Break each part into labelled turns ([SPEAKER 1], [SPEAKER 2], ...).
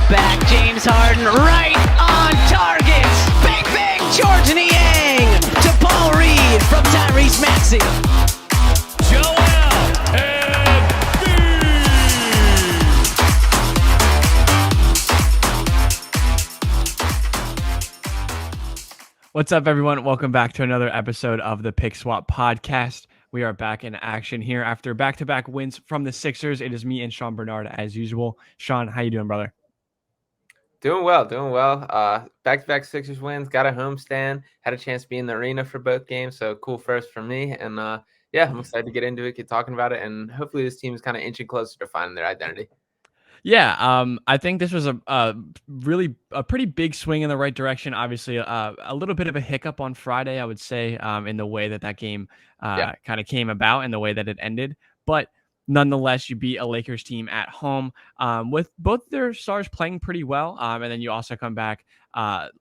[SPEAKER 1] back. James Harden right on target. Bang, bang, George Niang to Paul Reed from Tyrese Maxey.
[SPEAKER 2] Joel Embiid.
[SPEAKER 3] What's up, everyone? Welcome back to another episode of the Pick Swap Podcast. We are back in action here after back-to-back wins from the Sixers. It is me and Sean Barnard as usual. Sean, how you doing, brother?
[SPEAKER 4] Doing well. Back-to-back Sixers wins, got a homestand, had a chance to be in the arena for both games, so cool first for me. And I'm excited to get into it, get talking about it, and hopefully this team is kind of inching closer to finding their identity.
[SPEAKER 3] Yeah, I think this was a pretty big swing in the right direction. Obviously, a little bit of a hiccup on Friday, I would say, in the way that game kind of came about and the way that it ended. But nonetheless, you beat a Lakers team at home with both their stars playing pretty well. And then you also come back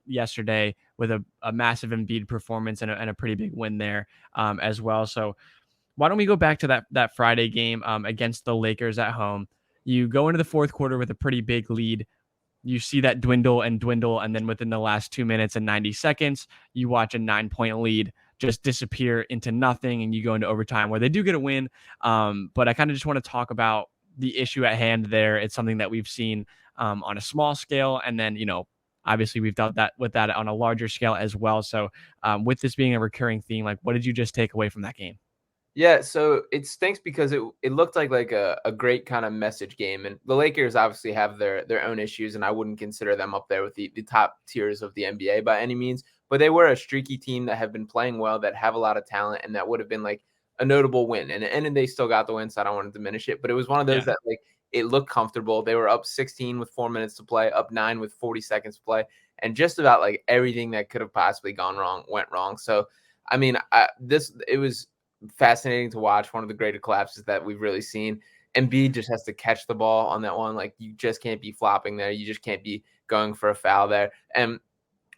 [SPEAKER 3] yesterday with a massive Embiid performance and a pretty big win there as well. So why don't we go back to that Friday game against the Lakers at home? You go into the fourth quarter with a pretty big lead. You see that dwindle, and then within the last 2 minutes and 90 seconds, you watch a 9-point lead just disappear into nothing, and you go into overtime where they do get a win. But I kind of just want to talk about the issue at hand there. It's something that we've seen on a small scale, and then, obviously we've done that with that on a larger scale as well. So with this being a recurring theme, like, what did you just take away from that game?
[SPEAKER 4] Yeah, so it stinks because it looked like a great kind of message game. And the Lakers obviously have their own issues, and I wouldn't consider them up there with the top tiers of the NBA by any means. But they were a streaky team that have been playing well, that have a lot of talent, and that would have been like a notable win. And they still got the win, so I don't want to diminish it. But it was one of those that like it looked comfortable. They were up 16 with 4 minutes to play, up 9 with 40 seconds to play, and just about like everything that could have possibly gone wrong went wrong. So I mean, it was fascinating to watch. One of the greater collapses that we've really seen. Embiid just has to catch the ball on that one. Like, you just can't be flopping there. You just can't be going for a foul there. And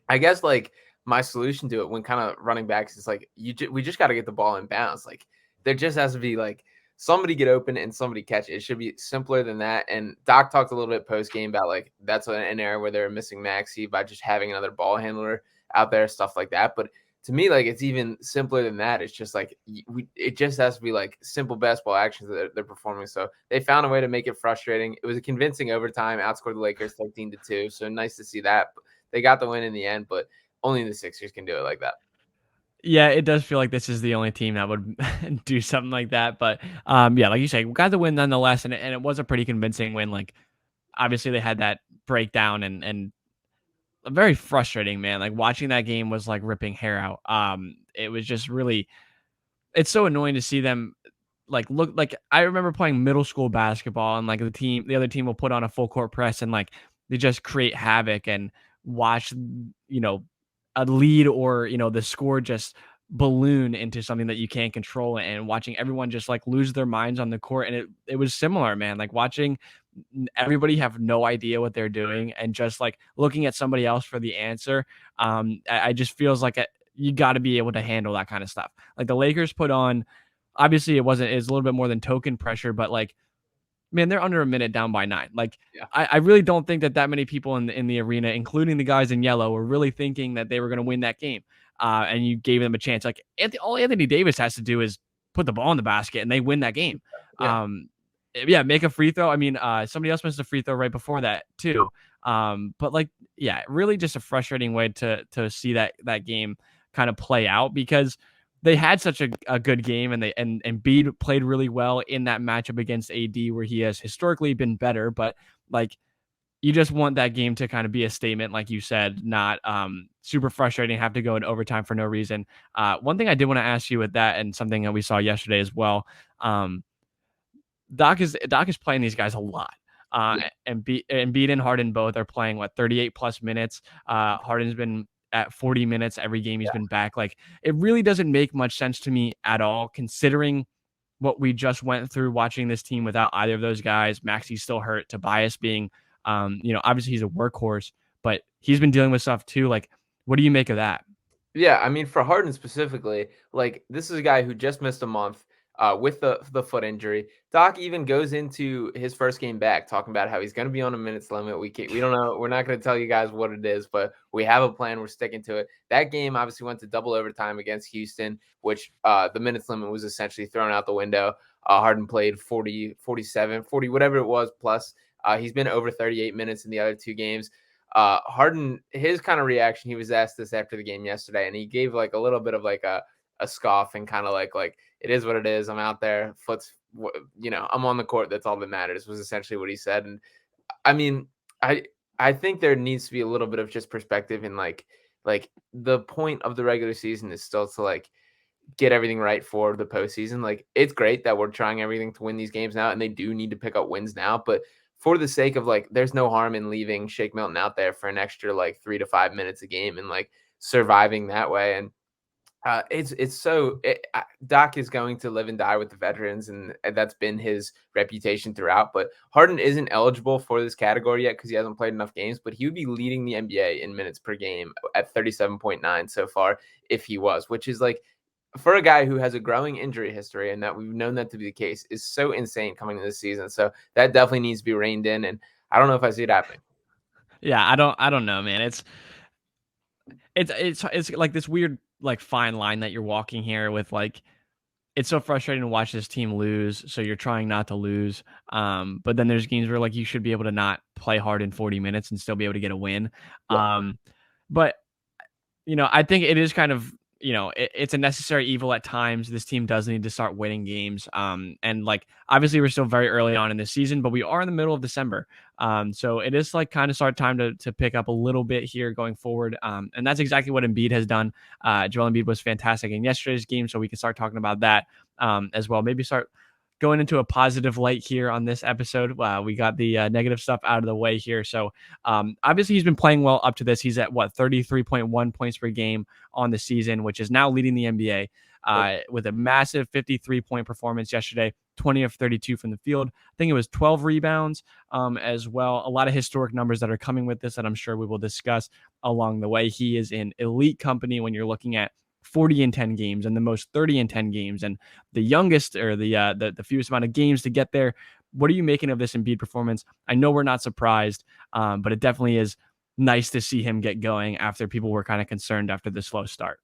[SPEAKER 4] I guess like my solution to it when kind of running backs is like, we just got to get the ball in bounds. Like, there just has to be like somebody get open and somebody catch it. It should be simpler than that. And Doc talked a little bit post game about like that's an area where they're missing Maxey by just having another ball handler out there, stuff like that. But to me, like, it's even simpler than that. It's just like it just has to be like simple basketball actions that they're performing. So they found a way to make it frustrating. It was a convincing overtime, outscored the Lakers 13-2. So nice to see that. They got the win in the end, but only the Sixers can do it like that.
[SPEAKER 3] Yeah, it does feel like this is the only team that would do something like that. But like you say, we got the win nonetheless, and it was a pretty convincing win. Like, obviously they had that breakdown and very frustrating, man. Like, watching that game was like ripping hair out. It was just really, it's so annoying to see them like look like I remember playing middle school basketball, and like the other team will put on a full court press and like they just create havoc, and watch, a lead or, the score just balloon into something that you can't control, and watching everyone just like lose their minds on the court. And it was similar, man. Like, watching everybody have no idea what they're doing and just like looking at somebody else for the answer. I just feels like you got to be able to handle that kind of stuff. Like, the Lakers put on, obviously it's a little bit more than token pressure, but like, man, they're under a minute down by 9. Like, I really don't think that many people in the arena, including the guys in yellow, were really thinking that they were going to win that game. And you gave them a chance. Like, all Anthony Davis has to do is put the ball in the basket and they win that game. Make a free throw. I mean, somebody else missed a free throw right before that too. But like, really just a frustrating way to see that game kind of play out, because they had such a good game, and Embiid played really well in that matchup against AD, where he has historically been better. But like, you just want that game to kind of be a statement, like you said, not super frustrating, have to go in overtime for no reason. One thing I did want to ask you with that, and something that we saw yesterday as well, Doc is playing these guys a lot. Embiid and Harden both are playing 38 plus minutes. Harden's been at 40 minutes every game he's been back. Like, it really doesn't make much sense to me at all, considering what we just went through watching this team without either of those guys. Maxey's still hurt. Tobias being, obviously he's a workhorse, but he's been dealing with stuff too. Like, what do you make of that?
[SPEAKER 4] Yeah, I mean, for Harden specifically, like, this is a guy who just missed a month. with the foot injury. Doc even goes into his first game back talking about how he's going to be on a minutes limit. We don't know. We're not going to tell you guys what it is, but we have a plan. We're sticking to it. That game obviously went to double overtime against Houston, which the minutes limit was essentially thrown out the window. Harden played 40, 47, 40, whatever it was, plus. He's been over 38 minutes in the other two games. Harden, his kind of reaction, he was asked this after the game yesterday, and he gave like a little bit of like a scoff and kind of like it is what it is. I'm out there, I'm on the court. That's all that matters, was essentially what he said. And I mean, I think there needs to be a little bit of just perspective in like the point of the regular season is still to like get everything right for the postseason. Like, it's great that we're trying everything to win these games now, and they do need to pick up wins now. But for the sake of like, there's no harm in leaving Shake Milton out there for an extra like 3 to 5 minutes a game and like surviving that way. And Doc is going to live and die with the veterans, and that's been his reputation throughout. But Harden isn't eligible for this category yet because he hasn't played enough games, but he would be leading the NBA in minutes per game at 37.9 so far if he was, which is like, for a guy who has a growing injury history, and that we've known that to be the case, is so insane coming into this season. So that definitely needs to be reined in, and I don't know if I see it happening.
[SPEAKER 3] Yeah, I don't know, man. It's like this weird like fine line that you're walking here with like, it's so frustrating to watch this team lose, so you're trying not to lose. But then there's games where like you should be able to not play hard in 40 minutes and still be able to get a win.
[SPEAKER 4] Yeah.
[SPEAKER 3] But I think it is kind of, it's a necessary evil at times. This team does need to start winning games. And like, obviously we're still very early on in this season, but we are in the middle of December. So it is like kind of start time to pick up a little bit here going forward. And that's exactly what Embiid has done. Joel Embiid was fantastic in yesterday's game, so we can start talking about that as well. Maybe start going into a positive light here on this episode. We got the negative stuff out of the way here. So obviously he's been playing well up to this. He's at 33.1 points per game on the season, which is now leading the NBA with a massive 53-point performance yesterday, 20 of 32 from the field. I think it was 12 rebounds as well. A lot of historic numbers that are coming with this that I'm sure we will discuss along the way. He is in elite company when you're looking at 40 in 10 games and the most 30 in 10 games and the youngest or the fewest amount of games to get there. What are you making of this Embiid performance? I know we're not surprised, but it definitely is nice to see him get going after people were kind of concerned after the slow start.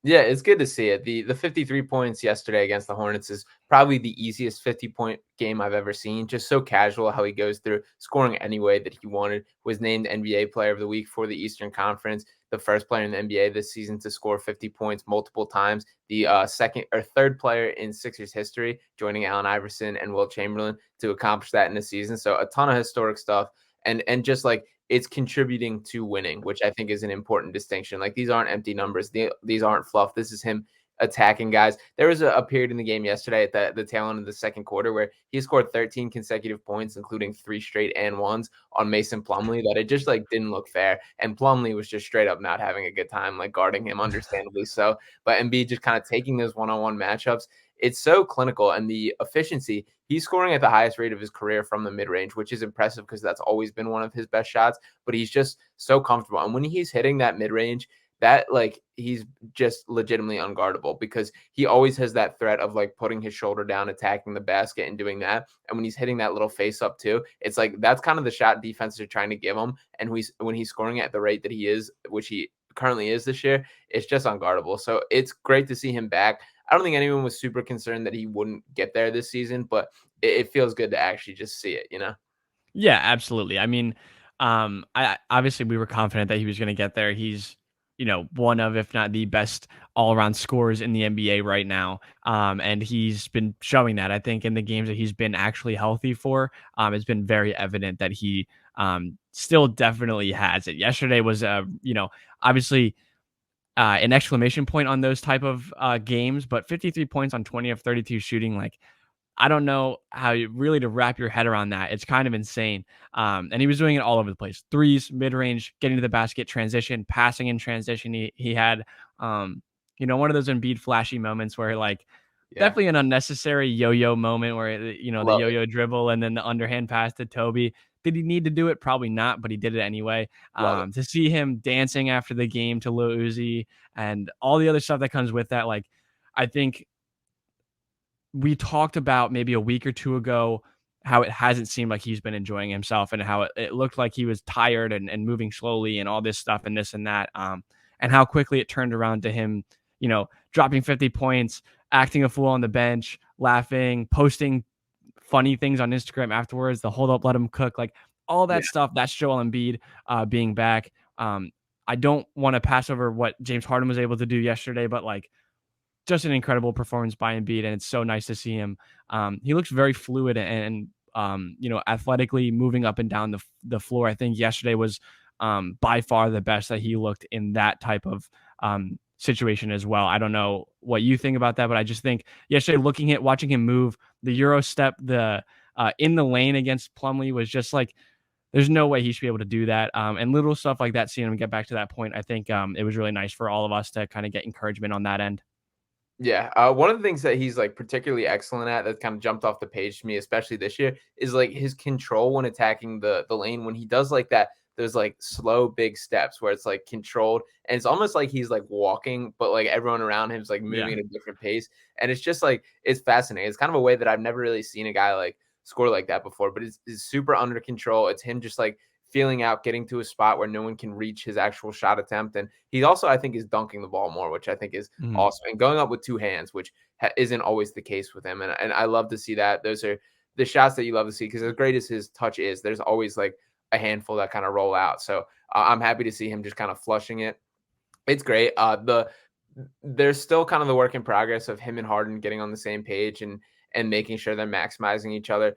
[SPEAKER 4] Yeah, it's good to see it. The 53 points yesterday against the Hornets is probably the easiest 50-point game I've ever seen. Just so casual how he goes through, scoring any way that he wanted. Was named NBA Player of the Week for the Eastern Conference. The first player in the NBA this season to score 50 points multiple times. The second or third player in Sixers history, joining Allen Iverson and Wilt Chamberlain to accomplish that in a season. So a ton of historic stuff. And just like, it's contributing to winning, which I think is an important distinction. Like, these aren't empty numbers. These aren't fluff. This is him attacking guys. There was a period in the game yesterday at the tail end of the second quarter where he scored 13 consecutive points, including 3 straight and ones on Mason Plumlee, that it just like didn't look fair. And Plumlee was just straight up not having a good time, like guarding him, understandably so. But Embiid just kind of taking those one-on-one matchups. It's so clinical, and the efficiency, he's scoring at the highest rate of his career from the mid-range, which is impressive because that's always been one of his best shots, but he's just so comfortable. And when he's hitting that mid-range, that like, he's just legitimately unguardable because he always has that threat of like putting his shoulder down, attacking the basket and doing that. And when he's hitting that little face up too, it's like, that's kind of the shot defenses are trying to give him. And when he's scoring at the rate that he is, which he currently is this year, it's just unguardable. So it's great to see him back. I don't think anyone was super concerned that he wouldn't get there this season, but it feels good to actually just see it,
[SPEAKER 3] Yeah, absolutely. I mean, I obviously we were confident that he was going to get there. He's, one of, if not the best all-around scorers in the NBA right now. And he's been showing that. I think in the games that he's been actually healthy for, it's been very evident that he still definitely has it. Yesterday was, obviously an exclamation point on those type of games, but 53 points on 20 of 32 shooting, like, I don't know how you really to wrap your head around that. It's kind of insane. And he was doing it all over the place. Threes, mid-range, getting to the basket, transition, passing in transition. He had, one of those Embiid flashy moments where like, definitely an unnecessary yo-yo moment where, the yo-yo dribble and then the underhand pass to Toby. Did he need to do it? Probably not, but he did it anyway. To see him dancing after the game to Lil Uzi, and all the other stuff that comes with that, like, I think, we talked about maybe a week or two ago how it hasn't seemed like he's been enjoying himself and how it looked like he was tired and moving slowly and all this stuff and this and that. And how quickly it turned around to him, dropping 50 points, acting a fool on the bench, laughing, posting funny things on Instagram afterwards, the hold up, let him cook, like all that stuff. That's Joel Embiid being back. I don't want to pass over what James Harden was able to do yesterday, but like just an incredible performance by Embiid, and it's so nice to see him. He looks very fluid and athletically moving up and down the floor. I think yesterday was by far the best that he looked in that type of situation as well. I don't know what you think about that, but I just think yesterday watching him move the Euro step, the in the lane against Plumlee was just like, there's no way he should be able to do that. And little stuff like that, seeing him get back to that point, I think it was really nice for all of us to kind of get encouragement on that end.
[SPEAKER 4] Yeah, one of the things that he's like particularly excellent at that kind of jumped off the page to me, especially this year, is like his control when attacking the lane. When he does like that, there's like slow big steps where it's like controlled, and it's almost like he's like walking, but like everyone around him is like moving at a different pace, and it's just like it's fascinating. It's kind of a way that I've never really seen a guy like score like that before, but it's super under control. It's him just like feeling out, getting to a spot where no one can reach his actual shot attempt. And he's also, I think, is dunking the ball more, which I think is awesome. And going up with two hands, which isn't always the case with him. And I love to see that. Those are the shots that you love to see, because as great as his touch is, there's always like a handful that kind of roll out. So I'm happy to see him just kind of flushing it. It's great. There's still kind of the work in progress of him and Harden getting on the same page and making sure they're maximizing each other.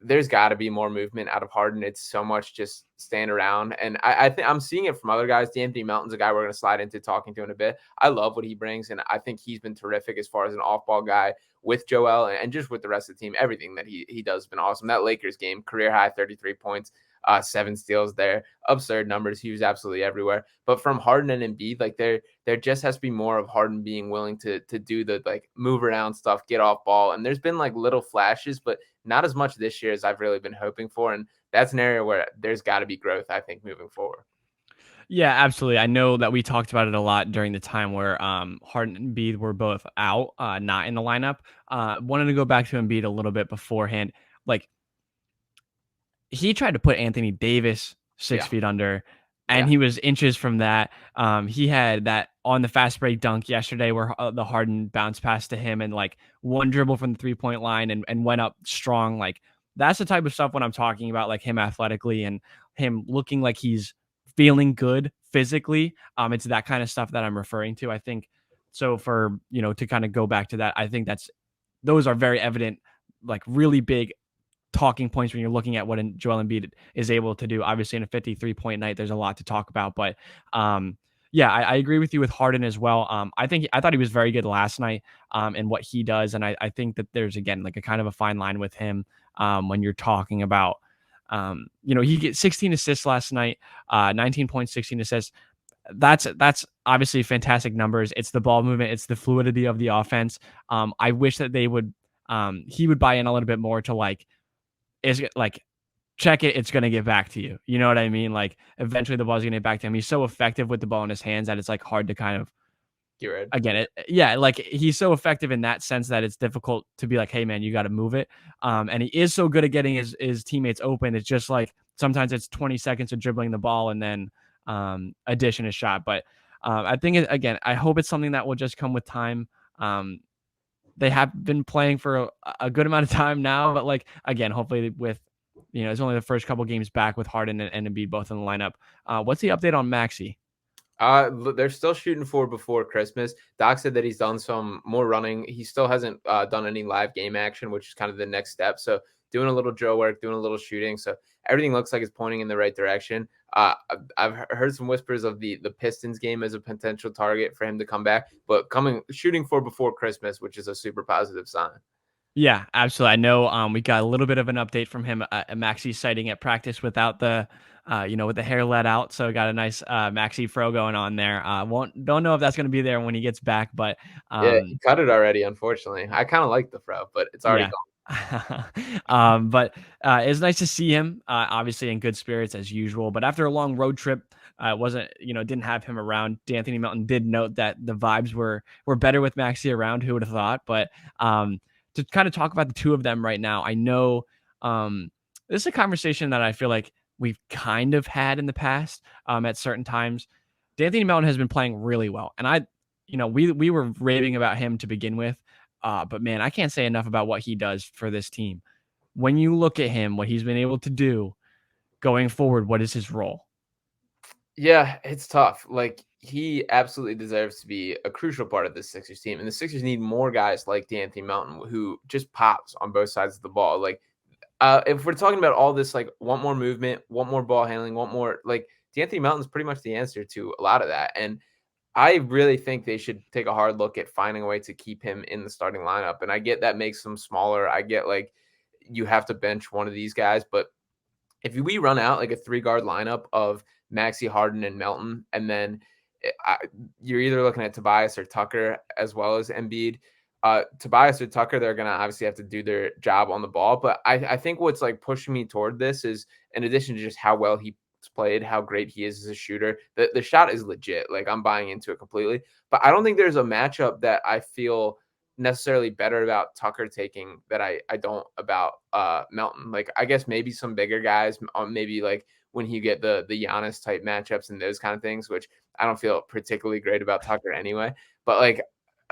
[SPEAKER 4] There's got to be more movement out of Harden. It's so much just stand around. And I think I'm seeing it from other guys. De'Anthony Melton's a guy we're going to slide into talking to in a bit. I love what he brings, and I think he's been terrific as far as an off-ball guy with Joel and just with the rest of the team. Everything that he does has been awesome. That Lakers game, career high 33 points, 7 steals there. Absurd numbers. He was absolutely everywhere. But from Harden and Embiid, like there just has to be more of Harden being willing to do the like move around stuff, get off ball. And there's been like little flashes, but not as much this year as I've really been hoping for. And that's an area where there's got to be growth, I think, moving forward.
[SPEAKER 3] Yeah, absolutely. I know that we talked about it a lot during the time where Harden and Embiid were both out, not in the lineup. Wanted to go back to Embiid a little bit beforehand. Like, he tried to put Anthony Davis 6 feet under, and he was inches from that. He had that on the fast break dunk yesterday where the Harden bounced pass to him and like one dribble from the 3-point line and went up strong. Like, that's the type of stuff when I'm talking about like him athletically and him looking like he's feeling good physically. It's that kind of stuff that I'm referring to. I think so. For, to kind of go back to that, I think those are very evident, like really big talking points when you're looking at what Joel Embiid is able to do. Obviously, in a 53-point night, there's a lot to talk about. But I agree with you with Harden as well. I thought he was very good last night in what he does, and I think that there's again like a kind of a fine line with him when you're talking about he gets 16 assists last night, 19 points, 16 assists. That's obviously fantastic numbers. It's the ball movement, it's the fluidity of the offense. I wish that he would buy in a little bit more to like, is like, check it, it's going to get back to you. You know what I mean? Like, eventually the ball's going to get back to him. He's so effective with the ball in his hands that it's like hard to kind of
[SPEAKER 4] get rid.
[SPEAKER 3] Again, like he's so effective in that sense that it's difficult to be like, hey man, you got to move it. And he is so good at getting his teammates open. It's just like sometimes it's 20 seconds of dribbling the ball and then a dish and a shot. But I think again, I hope it's something that will just come with time. They have been playing for a good amount of time now, but like, again, hopefully with, it's only the first couple games back with Harden and Embiid both in the lineup. What's the update on Maxey?
[SPEAKER 4] They're still shooting for before Christmas. Doc said that he's done some more running. He still hasn't done any live game action, which is kind of the next step. So doing a little drill work, doing a little shooting. So everything looks like it's pointing in the right direction. I've heard some whispers of the Pistons game as a potential target for him to come back, but shooting for before Christmas, which is a super positive sign.
[SPEAKER 3] Yeah, absolutely. I know we got a little bit of an update from him, Maxey sighting at practice without the, with the hair let out. So got a nice Maxey fro going on there. Don't know if that's going to be there when he gets back, but
[SPEAKER 4] yeah, he cut it already. Unfortunately, I kind of like the fro, but it's already gone.
[SPEAKER 3] But it's nice to see him obviously in good spirits as usual, but after a long road trip, didn't have him around. De'Anthony Melton did note that the vibes were better with Maxey around. Who would have thought? But to kind of talk about the two of them right now, I know this is a conversation that I feel like we've kind of had in the past at certain times. De'Anthony Melton has been playing really well, and we were raving about him to begin with, but man, I can't say enough about what he does for this team. When you look at him, what he's been able to do going forward, what is his role?
[SPEAKER 4] Yeah, it's tough. Like he absolutely deserves to be a crucial part of this Sixers team, and the Sixers need more guys like De'Anthony Melton who just pops on both sides of the ball. Like, if we're talking about all this, like, want more movement, want more ball handling, want more, like, De'Anthony Melton's pretty much the answer to a lot of that. And I really think they should take a hard look at finding a way to keep him in the starting lineup. And I get that makes them smaller. I get like you have to bench one of these guys, but if we run out like a 3 guard lineup of Maxey, Harden, and Melton, and then you're either looking at Tobias or Tucker as well as Embiid. Tobias or Tucker, they're going to obviously have to do their job on the ball. But I think what's like pushing me toward this is, in addition to just how well he played, how great he is as a shooter, the shot is legit. Like, I'm buying into it completely. But I don't think there's a matchup that I feel necessarily better about Tucker taking that I don't about Melton. Like, I guess maybe some bigger guys, maybe like when you get the Giannis type matchups and those kind of things, which I don't feel particularly great about Tucker anyway. But like,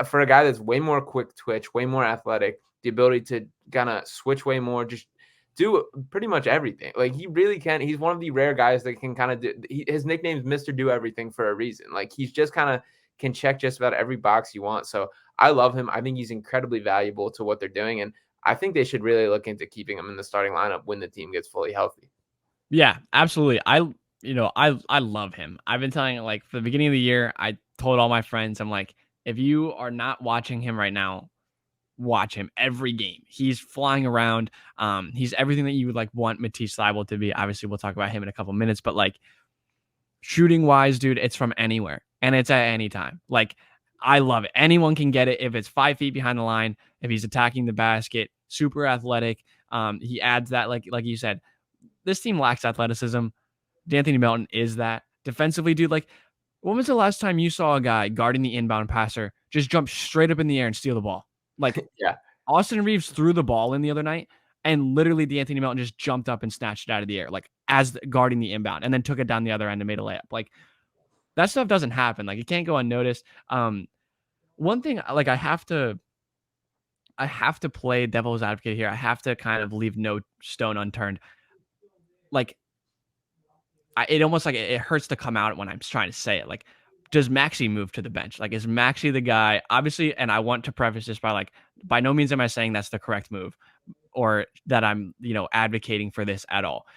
[SPEAKER 4] for a guy that's way more quick twitch, way more athletic, the ability to kind of switch way more, just do pretty much everything. Like, he really can. He's one of the rare guys that can kind of do. His nickname is Mr. Do Everything for a reason. Like, he's just kind of can check just about every box you want. So I love him. I think he's incredibly valuable to what they're doing. And I think they should really look into keeping him in the starting lineup when the team gets fully healthy.
[SPEAKER 3] Yeah, absolutely. I love him. I've been telling, like, for the beginning of the year, I told all my friends, I'm like, if you are not watching him right now, watch him every game. He's flying around. He's everything that you would like want Matisse Thybulle to be. Obviously, we'll talk about him in a couple minutes, but like, shooting wise, dude, it's from anywhere and it's at any time. Like, I love it. Anyone can get it if it's 5 feet behind the line, if he's attacking the basket, super athletic. He adds that, like you said, this team lacks athleticism. De'Anthony Melton is that. Defensively, dude, like, when was the last time you saw a guy guarding the inbound passer just jump straight up in the air and steal the ball? Like,
[SPEAKER 4] Yeah.
[SPEAKER 3] Austin Reeves threw the ball in the other night, and literally De'Anthony Melton just jumped up and snatched it out of the air, like, as guarding the inbound, and then took it down the other end and made a layup. Like, that stuff doesn't happen. Like, it can't go unnoticed. One thing, like, I have to play devil's advocate here. I have to kind of leave no stone unturned. Like, it almost like it hurts to come out when I'm trying to say it. Like, does Maxey move to the bench? Like, is Maxey the guy? Obviously, and I want to preface this by, like, by no means am I saying that's the correct move or that I'm, advocating for this at all.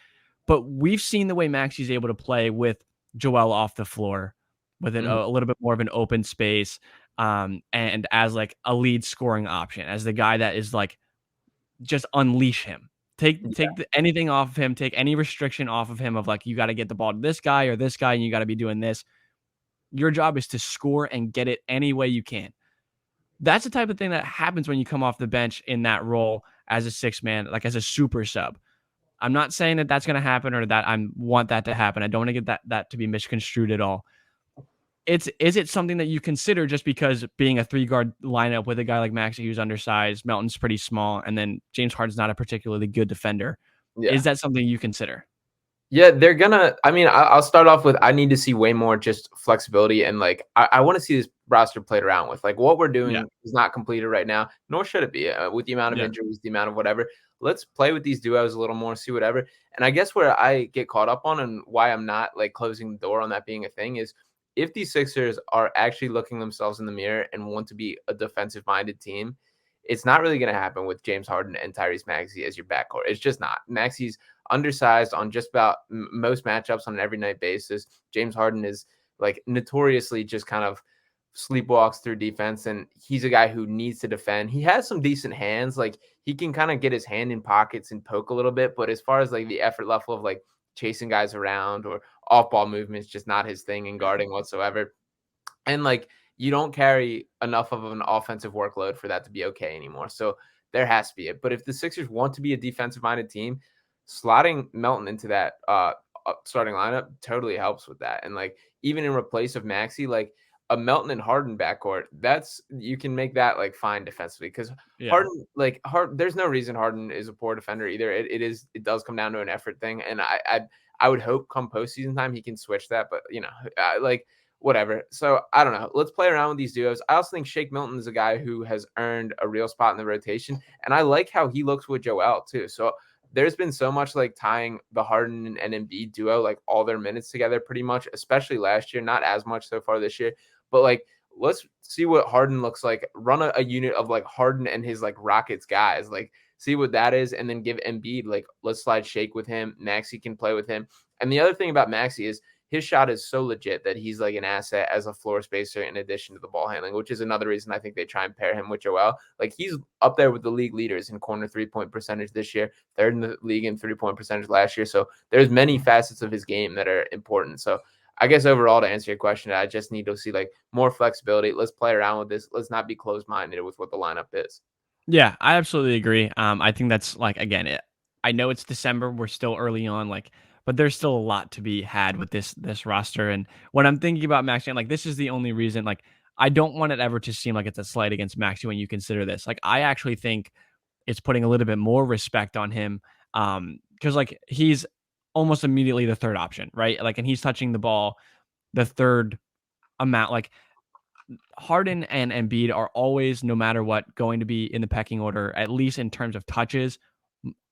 [SPEAKER 3] But we've seen the way Maxey's able to play with Joel off the floor, with a little bit more of an open space, and as like a lead scoring option, as the guy that is like, just unleash him. Take anything off of him. Take any restriction off of him of like, you got to get the ball to this guy or this guy, and you got to be doing this. Your job is to score and get it any way you can. That's the type of thing that happens when you come off the bench in that role as a 6-man, like as a super sub. I'm not saying that that's going to happen or that I want that to happen. I don't want to get that to be misconstrued at all. Is it something that you consider just because being a 3-guard lineup with a guy like Maxey who's undersized, Melton's pretty small, and then James Harden's not a particularly good defender? Yeah. Is that something you consider?
[SPEAKER 4] Yeah, they're gonna. I mean, I'll start off with I need to see way more just flexibility and like I want to see this roster played around with. Like, what we're doing is not completed right now, nor should it be with the amount of injuries, the amount of whatever. Let's play with these duos a little more, see whatever. And I guess where I get caught up on and why I'm not like closing the door on that being a thing is, if these Sixers are actually looking themselves in the mirror and want to be a defensive-minded team, it's not really going to happen with James Harden and Tyrese Maxey as your backcourt. It's just not. Maxey's undersized on just about most matchups on an every night basis. James Harden is like notoriously just kind of sleepwalks through defense, and he's a guy who needs to defend. He has some decent hands. Like, he can kind of get his hand in pockets and poke a little bit, but as far as like the effort level of like chasing guys around or off-ball movements, just not his thing in guarding whatsoever. And like, you don't carry enough of an offensive workload for that to be okay anymore. So there has to be it. But if the Sixers want to be a defensive-minded team, slotting Melton into that starting lineup totally helps with that. And like, even in replace of Maxey, like, a Melton and Harden backcourt, you can make that like fine defensively because
[SPEAKER 3] Yeah.
[SPEAKER 4] There's no reason Harden is a poor defender either. It does come down to an effort thing, and I would hope come postseason time he can switch that, but like whatever. So I don't know. Let's play around with these duos. I also think Shake Milton is a guy who has earned a real spot in the rotation, and I like how he looks with Joel too. So there's been so much like tying the Harden and Embiid duo, like all their minutes together pretty much, especially last year, not as much so far this year, but like let's see what Harden looks like. Run a unit of like Harden and his like Rockets guys, like see what that is, and then give Embiid like let's slide Shake with him. Maxey can play with him. And the other thing about Maxey is his shot is so legit that he's like an asset as a floor spacer in addition to the ball handling, which is another reason I think they try and pair him with Joel. Like he's up there with the league leaders in corner 3-point percentage this year, third in the league in 3-point percentage last year. So there's many facets of his game that are important. So I guess overall, to answer your question, I just need to see like more flexibility. Let's play around with this. Let's not be closed-minded with what the lineup is.
[SPEAKER 3] Yeah, I absolutely agree. I think that's like again, I know it's December, we're still early on, like, but there's still a lot to be had with this roster. And when I'm thinking about Maxey, like this is the only reason, like, I don't want it ever to seem like it's a slight against Maxey when you consider this. Like, I actually think it's putting a little bit more respect on him. Because like he's almost immediately the third option, right? Like, and he's touching the ball the third amount. Like Harden and Embiid are always, no matter what, going to be in the pecking order, at least in terms of touches,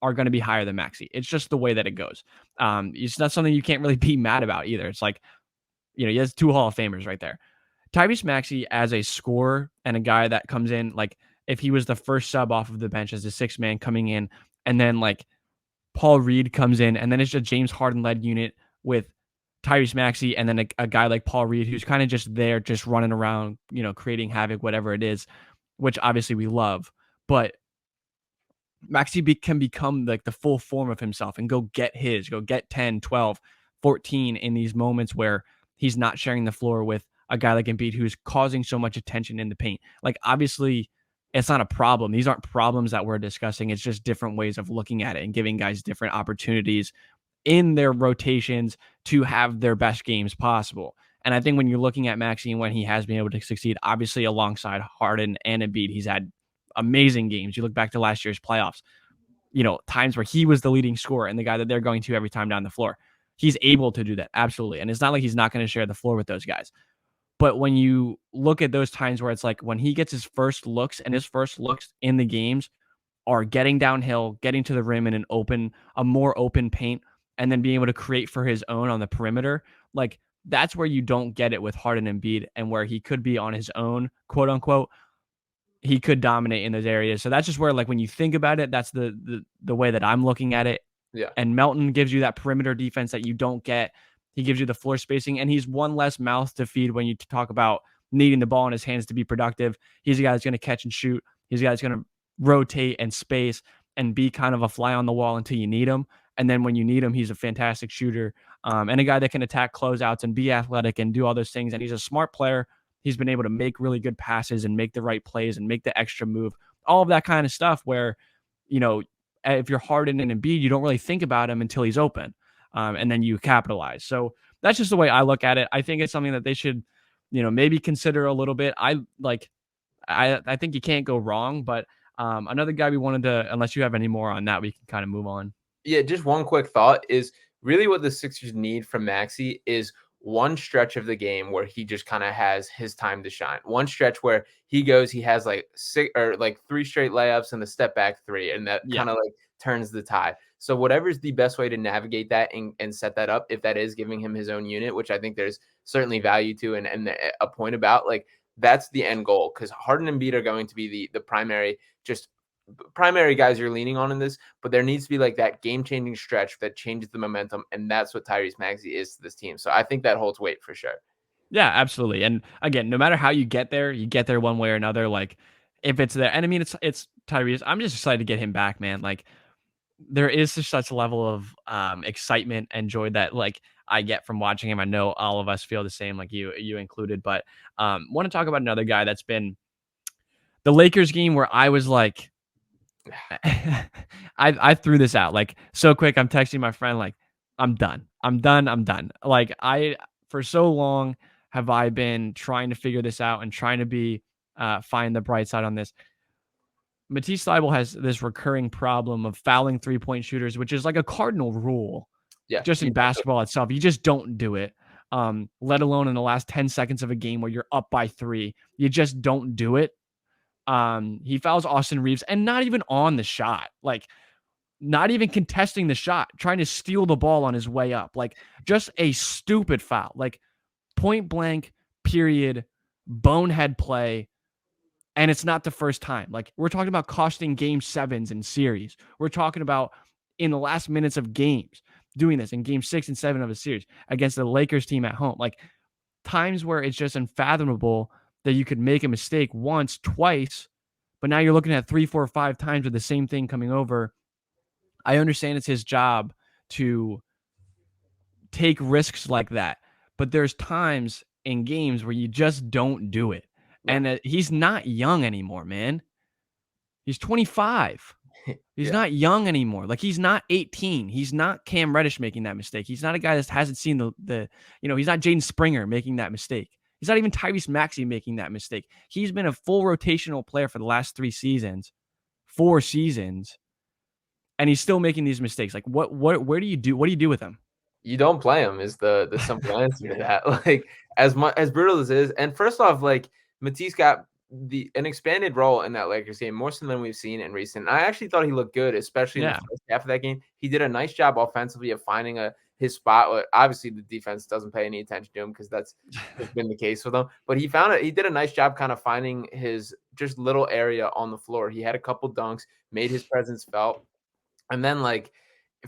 [SPEAKER 3] are going to be higher than Maxey. It's just the way that it goes. It's not something you can't really be mad about either. It's like, he has 2 Hall of Famers right there. Tyrese Maxey as a scorer and a guy that comes in, like if he was the first sub off of the bench as a 6th man coming in, and then like Paul Reed comes in, and then it's a James Harden led unit with Tyrese Maxey, and then a guy like Paul Reed who's kind of just there, just running around, creating havoc, whatever it is, which obviously we love. But Maxey can become like the full form of himself and go get 10, 12, 14 in these moments where he's not sharing the floor with a guy like Embiid who's causing so much attention in the paint. Like, obviously, it's not a problem. These aren't problems that we're discussing. It's just different ways of looking at it and giving guys different opportunities in their rotations to have their best games possible. And I think when you're looking at Maxey and when he has been able to succeed, obviously alongside Harden and Embiid, he's had amazing games. You look back to last year's playoffs, times where he was the leading scorer and the guy that they're going to every time down the floor. He's able to do that. Absolutely. And it's not like he's not going to share the floor with those guys. But when you look at those times where it's like when he gets his first looks, and his first looks in the games are getting downhill, getting to the rim in a more open paint, and then being able to create for his own on the perimeter, like that's where you don't get it with Harden and Embiid, and where he could be on his own, quote unquote, he could dominate in those areas. So that's just where, like, when you think about it, that's the way that I'm looking at it.
[SPEAKER 4] Yeah.
[SPEAKER 3] And Melton gives you that perimeter defense that you don't get. He gives you the floor spacing, and he's one less mouth to feed when you talk about needing the ball in his hands to be productive. He's a guy that's going to catch and shoot. He's a guy that's going to rotate and space and be kind of a fly on the wall until you need him. And then when you need him, he's a fantastic shooter, and a guy that can attack closeouts and be athletic and do all those things. And he's a smart player. He's been able to make really good passes and make the right plays and make the extra move, all of that kind of stuff where, if you're Harden and Embiid, you don't really think about him until he's open, and then you capitalize. So that's just the way I look at it. I think it's something that they should, maybe consider a little bit. I think you can't go wrong, but another guy we wanted to, unless you have any more on that, we can kind of move on.
[SPEAKER 4] Yeah, just one quick thought is really what the Sixers need from Maxey is one stretch of the game where he just kind of has his time to shine. One stretch where he has like 3 straight layups and the step back 3, and that kind of like turns the tide. So whatever's the best way to navigate that and set that up, if that is giving him his own unit, which I think there's certainly value to and a point about, like that's the end goal, because Harden and Embiid are going to be the primary guys you're leaning on in this, but there needs to be like that game-changing stretch that changes the momentum, and that's what Tyrese Maxey is to this team. So I think that holds weight for sure.
[SPEAKER 3] Yeah, absolutely. And again, no matter how you get there one way or another. Like if it's there, and I mean it's Tyrese. I'm just excited to get him back, man. Like there is just such a level of excitement and joy that like I get from watching him. I know all of us feel the same, like you included. But want to talk about another guy that's been the Lakers game where I was like, I threw this out like so quick. I'm texting my friend like, I'm done. Like I for so long have I been trying to figure this out and trying to be find the bright side on this. Matisse Thybulle has this recurring problem of fouling 3-point shooters, which is like a cardinal rule
[SPEAKER 4] Yeah,
[SPEAKER 3] just in basketball itself. You just don't do it. Let alone in the last 10 seconds of a game where you're up by 3. You just don't do it. He fouls Austin Reeves and not even on the shot. Like, not even contesting the shot, trying to steal the ball on his way up. Like, just a stupid foul. Like, point blank, period, bonehead play. And it's not the first time. Like, we're talking about costing game 7s in series. We're talking about in the last minutes of games doing this in game 6 and 7 of a series against the Lakers team at home. Like, times where it's just unfathomable that you could make a mistake once, twice, but now you're looking at 3, 4, 5 times with the same thing coming over. I understand it's his job to take risks like that, but there's times in games where you just don't do it.
[SPEAKER 4] Yeah.
[SPEAKER 3] And he's not young anymore, man. He's 25. He's
[SPEAKER 4] Yeah.
[SPEAKER 3] not young anymore. Like, he's not 18. He's not Cam Reddish making that mistake. He's not a guy that hasn't seen he's not Jaden Springer making that mistake. He's not even Tyrese Maxey making that mistake. He's been a full rotational player for the last 4 seasons, and he's still making these mistakes. Like, what do you do with him?
[SPEAKER 4] You don't play him is the simple answer to that. Like, as much as brutal as it is, and first off, like, Matisse got an expanded role in that Lakers game more so than we've seen in recent. I actually thought he looked good, especially in the first half of that game. He did a nice job offensively of finding his spot. Obviously, the defense doesn't pay any attention to him because that's been the case with him. But he did a nice job kind of finding his just little area on the floor. He had a couple dunks, made his presence felt. And then, like,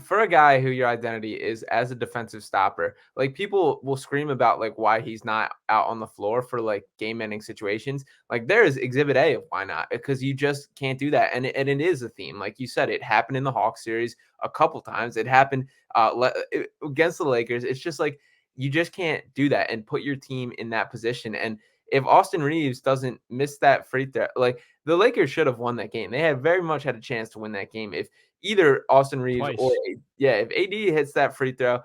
[SPEAKER 4] for a guy who your identity is as a defensive stopper, like, people will scream about like why he's not out on the floor for like game-ending situations. Like, there is exhibit A of why not, because you just can't do that. And it is a theme. Like you said, it happened in the Hawks series a couple times. It happened against the Lakers. It's just like, you just can't do that and put your team in that position. And if Austin Reeves doesn't miss that free throw, like, the Lakers should have won that game. They had very much had a chance to win that game if either Austin Reeves if AD hits that free throw.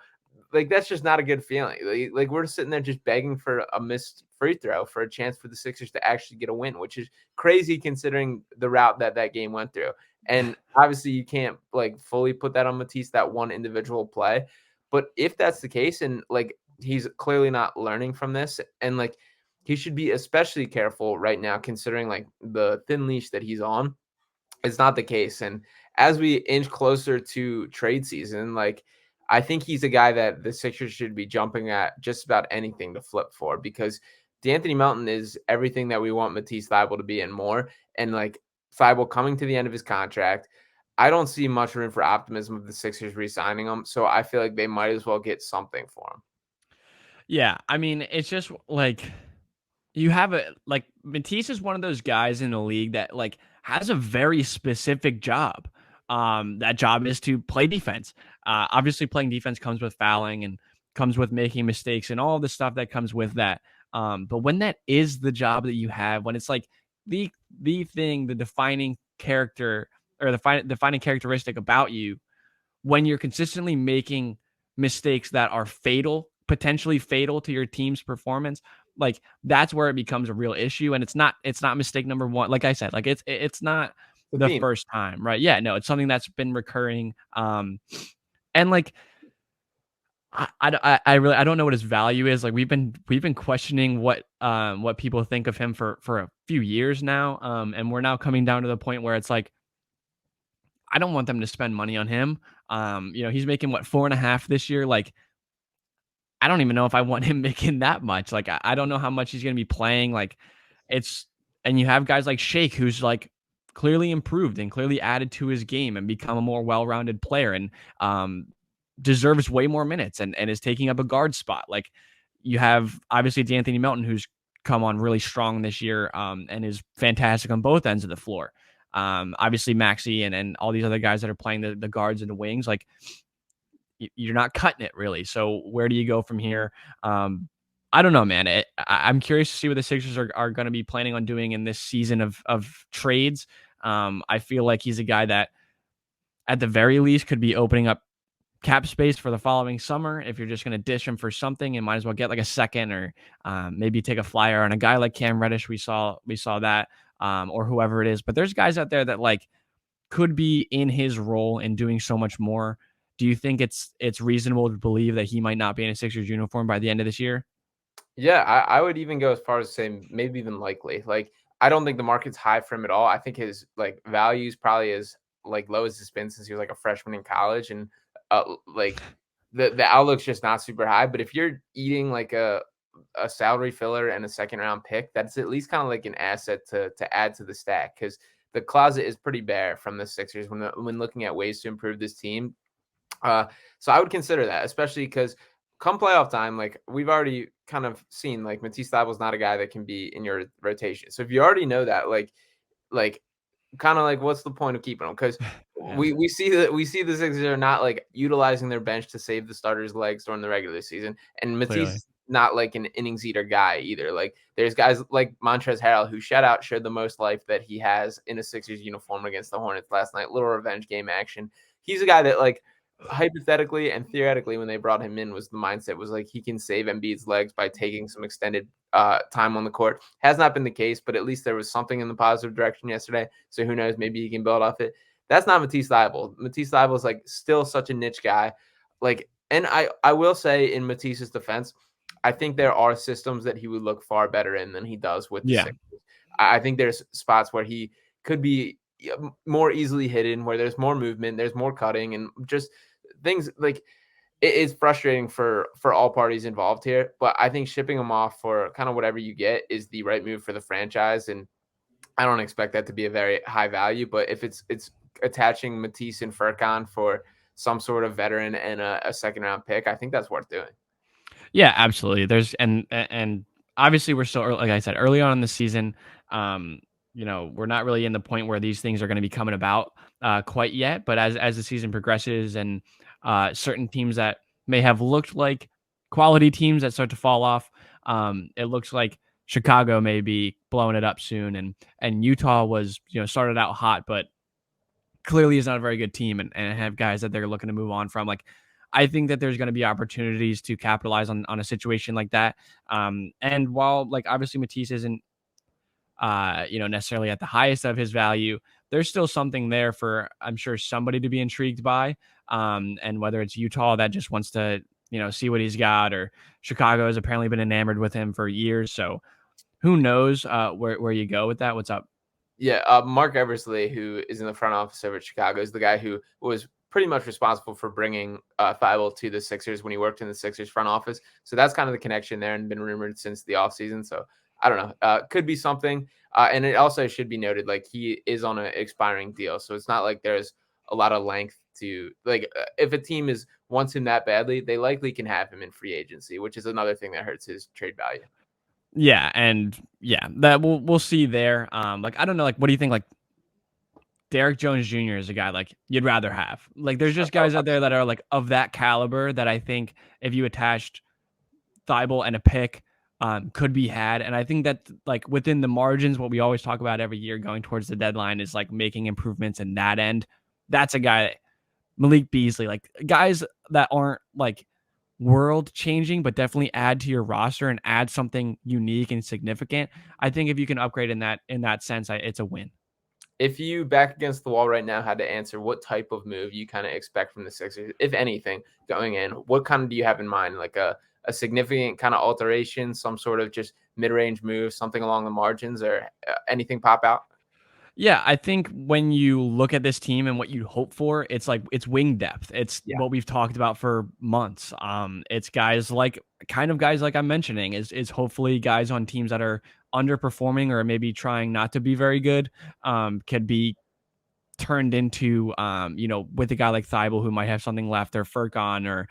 [SPEAKER 4] Like, that's just not a good feeling. Like, we're sitting there just begging for a missed free throw for a chance for the Sixers to actually get a win, which is crazy considering the route that game went through. And obviously you can't like fully put that on Matisse, that one individual play. But if that's the case, and like, he's clearly not learning from this, and like, he should be especially careful right now considering like the thin leash that he's on. It's not the case. And as we inch closer to trade season, like, I think he's a guy that the Sixers should be jumping at just about anything to flip for, because De'Anthony Melton is everything that we want Matisse Thybulle to be and more. And like, Thybulle coming to the end of his contract, I don't see much room for optimism of the Sixers re-signing him. So I feel like they might as well get something for him.
[SPEAKER 3] Yeah, I mean, it's just like, Matisse is one of those guys in the league that like has a very specific job. That job is to play defense. Obviously, playing defense comes with fouling and comes with making mistakes and all the stuff that comes with that. But when that is the job that you have, when it's like the defining character or the defining characteristic about you, when you're consistently making mistakes that are potentially fatal to your team's performance, like, that's where it becomes a real issue. And it's not mistake number one. Like I said, like, it's not the first time, right? Yeah, no, it's something that's been recurring. And like, I really don't know what his value is. Like, we've been questioning what people think of him for a few years now. And we're now coming down to the point where it's like, I don't want them to spend money on him. He's making 4.5 this year. Like, I don't even know if I want him making that much. Like, I don't know how much he's going to be playing. Like, and you have guys like Shake, who's like clearly improved and clearly added to his game and become a more well-rounded player and deserves way more minutes and is taking up a guard spot. Like, you have obviously De'Anthony Melton, who's come on really strong this year and is fantastic on both ends of the floor. Obviously Maxey and all these other guys that are playing the guards and the wings, like, you're not cutting it really. So where do you go from here? I don't know, man. I'm curious to see what the Sixers are going to be planning on doing in this season of trades. I feel like he's a guy that at the very least could be opening up cap space for the following summer. If you're just going to dish him for something, and might as well get like a second, or maybe take a flyer on a guy like Cam Reddish. We saw that, or whoever it is. But there's guys out there that like could be in his role and doing so much more. Do you think it's reasonable to believe that he might not be in a Sixers uniform by the end of this year?
[SPEAKER 4] Yeah, I would even go as far as saying maybe even likely. Like, I don't think the market's high for him at all. I think his like value is probably as like low as it's been since he was like a freshman in college, and like the outlook's just not super high. But if you're eating like a salary filler and a second round pick, that's at least kind of like an asset to add to the stack, because the closet is pretty bare from the Sixers when looking at ways to improve this team. So I would consider that, especially because come playoff time, like we've already kind of seen, like Matisse Thybulle is not a guy that can be in your rotation. So if you already know that, like kind of like what's the point of keeping them? Because
[SPEAKER 3] Yeah,
[SPEAKER 4] we see the Sixers are not like utilizing their bench to save the starters' legs during the regular season, and Matisse
[SPEAKER 3] clearly.
[SPEAKER 4] is not like an innings eater guy either. Like there's guys like Montrezl Harrell who showed the most life that he has in a Sixers uniform against the Hornets last night. Little revenge game action. He's a guy that like hypothetically and theoretically when they brought him in was the mindset was like he can save Embiid's legs by taking some extended time on the court. Has not been the case, but at least there was something in the positive direction yesterday. So who knows? Maybe he can build off it. That's not Matisse Thybulle. Matisse Thybulle is like still such a niche guy. Like, and I will say in Matisse's defense, I think there are systems that he would look far better in than he does with the
[SPEAKER 3] Yeah.
[SPEAKER 4] Sixers. I think there's spots where he could be more easily hidden, where there's more movement, there's more cutting, and just things like it is frustrating for all parties involved here. But I think shipping him off for kind of whatever you get is the right move for the franchise, and I don't expect that to be a very high value. But if it's attaching Matisse and Furkan for some sort of veteran and a second round pick, I think that's worth doing.
[SPEAKER 3] Yeah, absolutely. There's and obviously we're still like I said early on in the season. We're not really in the point where these things are going to be coming about quite yet. But as the season progresses and certain teams that may have looked like quality teams that start to fall off, it looks like Chicago may be blowing it up soon, and Utah was started out hot, but clearly is not a very good team, and have guys that they're looking to move on from. Like, I think that there's going to be opportunities to capitalize on a situation like that. And while like obviously Matisse isn't necessarily at the highest of his value, there's still something there for I'm sure somebody to be intrigued by. And whether it's Utah that just wants to see what he's got, or Chicago has apparently been enamored with him for years. So who knows where you go with that? What's up?
[SPEAKER 4] Yeah, Mark Eversley, who is in the front office over at Chicago, is the guy who was pretty much responsible for bringing Thybulle to the Sixers when he worked in the Sixers front office. So that's kind of the connection there, and been rumored since the offseason. So I don't know. Could be something. And it also should be noted, like he is on an expiring deal. So it's not like there's a lot of length to like if a team wants him that badly, they likely can have him in free agency, which is another thing that hurts his trade value.
[SPEAKER 3] Yeah, and yeah, that we'll see there. Like I don't know, like what do you think? Like Derek Jones Jr. is a guy like you'd rather have. Like there's just guys out there that are like of that caliber that I think if you attached Thybulle and a pick, could be had. And I think that like within the margins, what we always talk about every year going towards the deadline is like making improvements in that end. That's a guy, Malik Beasley, like guys that aren't like world changing, but definitely add to your roster and add something unique and significant. I think if you can upgrade in that sense, it's a win.
[SPEAKER 4] If you back against the wall right now had to answer what type of move you kind of expect from the Sixers, if anything, going in, what kind of do you have in mind? Like a significant kind of alteration, some sort of just mid-range move, something along the margins, or anything pop out?
[SPEAKER 3] Yeah, I think when you look at this team and what you hope for, it's like it's wing depth. It's
[SPEAKER 4] Yeah.
[SPEAKER 3] what we've talked about for months. It's guys like I'm mentioning is hopefully guys on teams that are underperforming or maybe trying not to be very good, could be turned into with a guy like Thibault who might have something left, or Furkan, or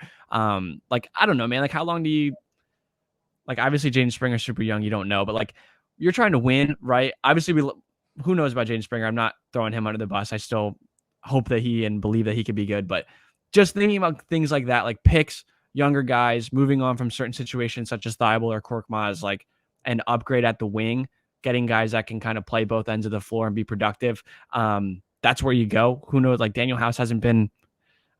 [SPEAKER 3] like I don't know, man. Like how long do you like obviously Jaden Springer's super young, you don't know, but like you're trying to win, right? Obviously who knows about Jaden Springer? I'm not throwing him under the bus. I still hope that he and believe that he could be good, but just thinking about things like that, like picks, younger guys, moving on from certain situations such as Thibault or Korkmaz, like an upgrade at the wing, getting guys that can kind of play both ends of the floor and be productive. That's where you go. Who knows? Like Daniel House hasn't been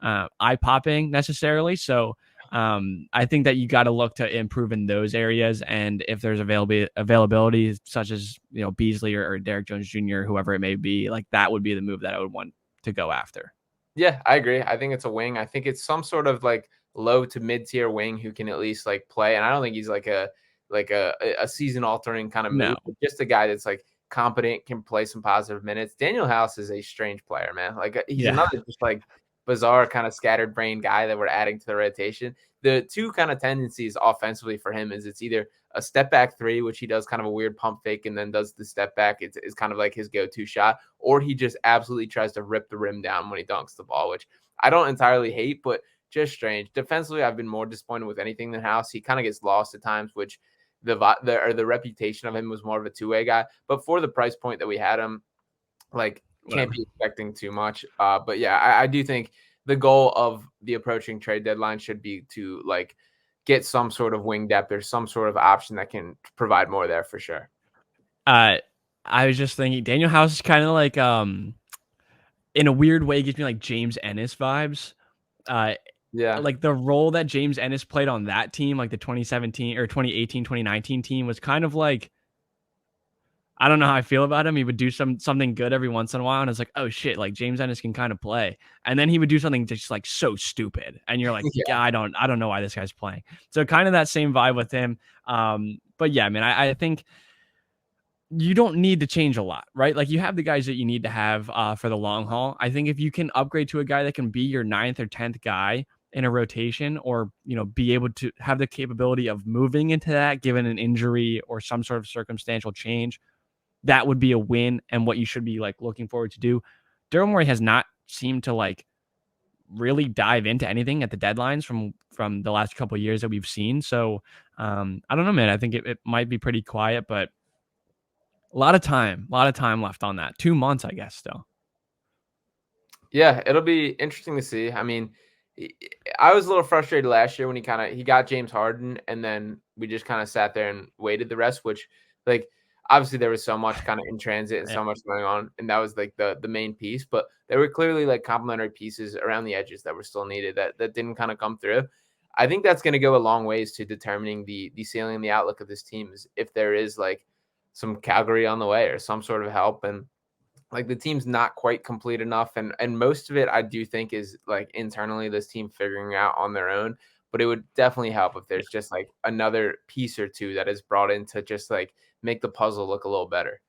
[SPEAKER 3] eye-popping necessarily. So I think that you got to look to improve in those areas. And if there's availability, such as, Beasley or Derrick Jones Jr., whoever it may be, like that would be the move that I would want to go after.
[SPEAKER 4] Yeah, I agree. I think it's a wing. I think it's some sort of like low to mid tier wing who can at least like play. And I don't think he's like a season altering kind of
[SPEAKER 3] No.
[SPEAKER 4] move, but just a guy that's like competent, can play some positive minutes. Daniel House is a strange player, man. Like he's another just like bizarre kind of scattered brain guy that we're adding to the rotation. The two kind of tendencies offensively for him is it's either a step back three, which he does kind of a weird pump fake and then does the step back. It's kind of like his go-to shot, or he just absolutely tries to rip the rim down when he dunks the ball, which I don't entirely hate, but just strange. Defensively, I've been more disappointed with anything than House. He kind of gets lost at times, which the reputation of him was more of a two-way guy. But for the price point that we had him, like can't be expecting too much. But yeah, I do think the goal of the approaching trade deadline should be to like get some sort of wing depth or some sort of option that can provide more there for sure.
[SPEAKER 3] I was just thinking Daniel House is kind of like in a weird way gives me like James Ennis vibes.
[SPEAKER 4] Yeah.
[SPEAKER 3] Like the role that James Ennis played on that team, like the 2017 or 2018, 2019 team was kind of like, I don't know how I feel about him. He would do something good every once in a while, and it's like, oh shit, like James Ennis can kind of play. And then he would do something just like so stupid, and you're like, yeah, I don't know why this guy's playing. So kind of that same vibe with him. But yeah, I mean, I think you don't need to change a lot, right? Like you have the guys that you need to have for the long haul. I think if you can upgrade to a guy that can be your 9th or 10th guy in a rotation, or be able to have the capability of moving into that given an injury or some sort of circumstantial change, that would be a win and what you should be like looking forward to do. Daryl Morey has not seemed to like really dive into anything at the deadlines from the last couple of years that we've seen. So I don't know, man. I think it might be pretty quiet, but a lot of time left on that. 2 months, I guess, still.
[SPEAKER 4] Yeah, it'll be interesting to see. I mean, I was a little frustrated last year when he got James Harden, and then we just kind of sat there and waited the rest, which like obviously there was so much kind of in transit and so much going on, and that was like the main piece, but there were clearly like complementary pieces around the edges that were still needed that didn't kind of come through. I think that's going to go a long ways to determining the ceiling and the outlook of this team, is if there is like some Calgary on the way or some sort of help. And like the team's not quite complete enough. And most of it I do think is like internally this team figuring out on their own. But it would definitely help if there's just like another piece or two that is brought in to just like make the puzzle look a little better.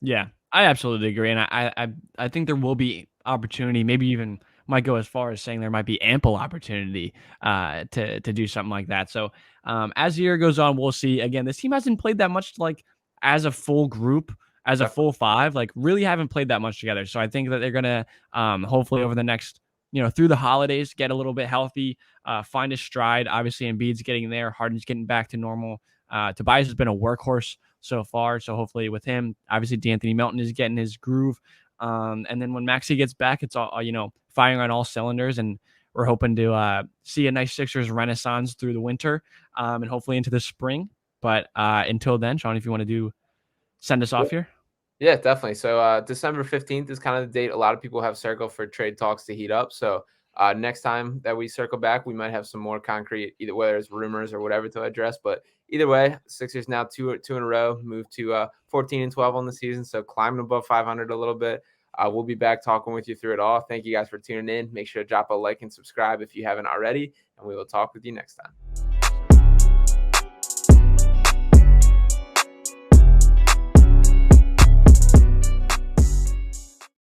[SPEAKER 3] Yeah, I absolutely agree. And I think there will be opportunity, maybe even might go as far as saying there might be ample opportunity to do something like that. So as the year goes on, we'll see. Again, this team hasn't played that much like as a full group, as a full five, like really haven't played that much together. So I think that they're going to hopefully over the next, through the holidays, get a little bit healthy, find a stride. Obviously, Embiid's getting there. Harden's getting back to normal. Tobias has been a workhorse so far. So hopefully with him, obviously De'Anthony Melton is getting his groove. And then when Maxey gets back, it's all, firing on all cylinders. And we're hoping to see a nice Sixers renaissance through the winter and hopefully into the spring. But until then, Sean, if you want to send us off here.
[SPEAKER 4] Yeah, definitely. So December 15th is kind of the date a lot of people have circled for trade talks to heat up. So next time that we circle back, we might have some more concrete, either whether it's rumors or whatever to address. But either way, Sixers now two in a row, moved to 14-12 on the season. So climbing above 500 a little bit. We'll be back talking with you through it all. Thank you guys for tuning in. Make sure to drop a like and subscribe if you haven't already. And we will talk with you next time.